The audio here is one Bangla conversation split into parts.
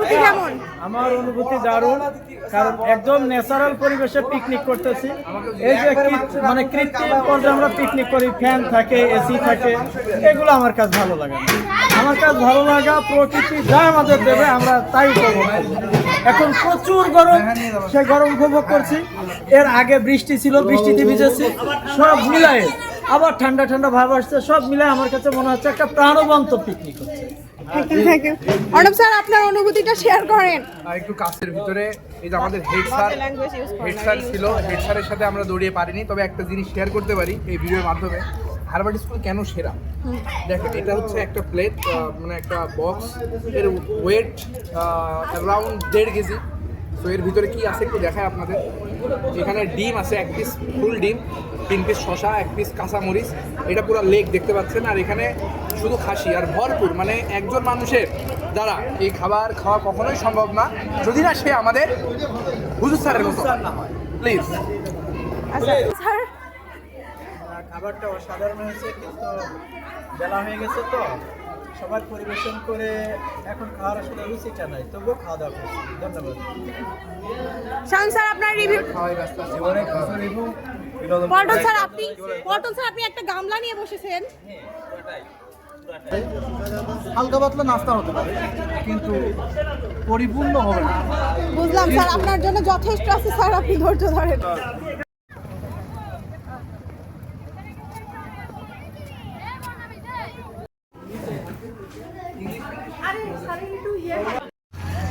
অনুভূতি কেমন? আমার অনুভূতি দারুণ, কারণ একদম ন্যাচারাল পরিবেশে পিকনিক করতেছি। এই যে মানে কৃত্রিম পর্যায়ে আমরা পিকনিক করি, ফ্যান থাকে, এসি থাকে, এগুলো আমার কাছে ভালো লাগে না। আমার কাছে ভালো লাগা প্রকৃতি যা আমাদের দেবে আমরা তাই করবো। এখন প্রচুর গরম, সে গরম উপভোগ করছি। এর আগে বৃষ্টি ছিল, বৃষ্টিতে ভিজেছি, সব মিলায়ে আবার ঠান্ডা ঠান্ডা ভাব আসছে, সব মিলায় আমার কাছে মনে হচ্ছে একটা প্রাণবন্ত পিকনিক হচ্ছে। Thank you. অর্ণব স্যার, আপনার অনুভূতিটা শেয়ার করেন। একটু কাছের ভিতরে এই যে আমাদের হেড স্যার ছিল, হেড স্যারের সাথে আমরা দৌড়িয়ে পারিনি, তবে একটা জিনিস শেয়ার করতে পারি এই ভিডিওর মাধ্যমে। হারবার্ট স্কুল কেন সেরা দেখেন, এটা হচ্ছে একটা প্লেট, মানে একটা বক্স, এর ওয়েট অ্যারাউন্ড 1.5 কেজি। তো এর ভিতরে কি আছে একটু দেখায় আপনাদের। এখানে ডিম আছে 1 পিস ফুল ডিম, 3 পিস শসা, 1 পিস কাঁচামরিচ, এটা পুরো লেগ দেখতে পাচ্ছেন। আর এখানে শুধু খাসি আর ভরপুর, মানে একজন মানুষের দ্বারা এই খাবার খাওয়া কখনোই সম্ভব না, যদি না সে আমাদের হুজুর স্যারের মতো প্লিজ। আচ্ছা স্যার, খাবারটা অসাধারণ হয়েছে, কিন্তু বেলা হয়ে গেছে তো সবার পরিবেশন করে এখন খাওয়ার আসলে রুচিটা নাই, তবুও খাওয়া দাওয়া করছি। ধন্যবাদ। শান স্যার, আপনার রিভিউ। পল্টন স্যার, আপনি একটা গামলা নিয়ে বসেছেন। হালকা পাতলা নাস্তা হতে পারে, কিন্তু পরিপূর্ণ হবে না। বুঝলাম স্যার, আপনার জন্য যথেষ্ট আছে স্যার, আপনি ধৈর্য ধরেন।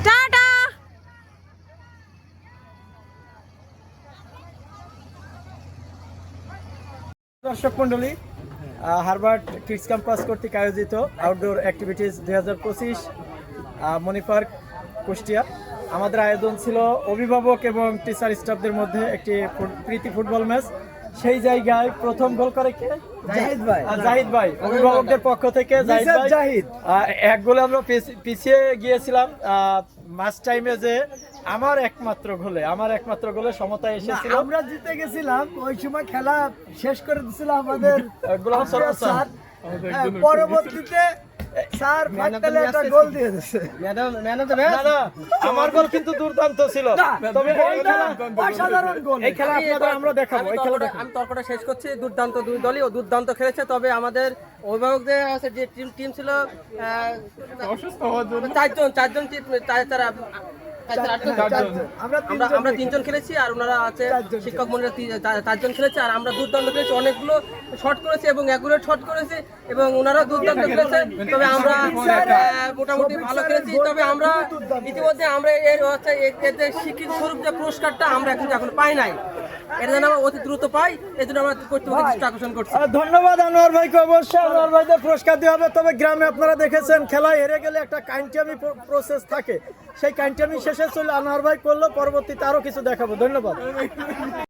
টাটা। দর্শক মন্ডলী, হারবার্ট কিডস ক্যাম্পাস কর্তৃক আয়োজিত আউটডোর অ্যাক্টিভিটিস 2025 মনি পার্ক কুষ্টিয়া। আমাদের আয়োজন ছিল অভিভাবক এবং টিচার স্টাফদের মধ্যে একটি প্রীতি ফুটবল ম্যাচ। সেই জায়গায় প্রথম গোল করে কে? জাহিদ ভাই, অভিভাবকদের পক্ষ থেকে জাহিদ। এক গোলে আমরা পিছিয়ে গিয়েছিলাম মাস টাইমে, যে আমার একমাত্র গোলে সমতায় এসেছিল। আমরা জিতে গেছিলাম, ওই সময় খেলা শেষ করে দিছিল আমাদের গোলাম সরোয়ার স্যার। পরবর্তীতে স্যার ফাইনালে একটা গোল দিয়ে দিয়েছে। আমার গোল কিন্তু দুর্দান্ত ছিল, তবে অসাধারণ গোল। এই খেলা আপনাদের আমরা দেখাবো। আমি তর্কটা শেষ করছি। দুর্দান্ত দুই দলই দুর্দান্ত খেলেছে, তবে আমাদের অভিভাবকদের যে টিম ছিল চারজন আমরা 3জন খেলেছি, আর ওনারা আছে শিক্ষক মন্ডলী 4জন খেলেছে, আর আমরা দুর্দান্ত খেলেছি, অনেকগুলো শট করেছি এবং অ্যাকুরেট শট করেছি, এবং ওনারা দুর্দান্ত খেলেছে। তবে আমরা মোটামুটি ভালো খেলেছি। তবে আমরা ইতিমধ্যে আমরা এর স্বীকৃতি স্বরূপ যে পুরস্কারটা আমরা এখন পাই নাই, এটা যেন আমরা অতি দ্রুত পাই, এই জন্য আমরা কর্তৃপক্ষের দৃষ্টি আকর্ষণ করছি। ধন্যবাদ আনোয়ার ভাইকে। অবশ্যই আনোয়ার ভাইদের পুরস্কার দেওয়া হবে। তবে গ্রামে আপনারা দেখেছেন খেলায় হেরে গেলে একটা কাইন্টামি প্রসেস থাকে, সেই কাইন্টামি শেষে চলে আনোয়ার ভাই করলো, পরবর্তীতে আরো কিছু দেখাবো। ধন্যবাদ।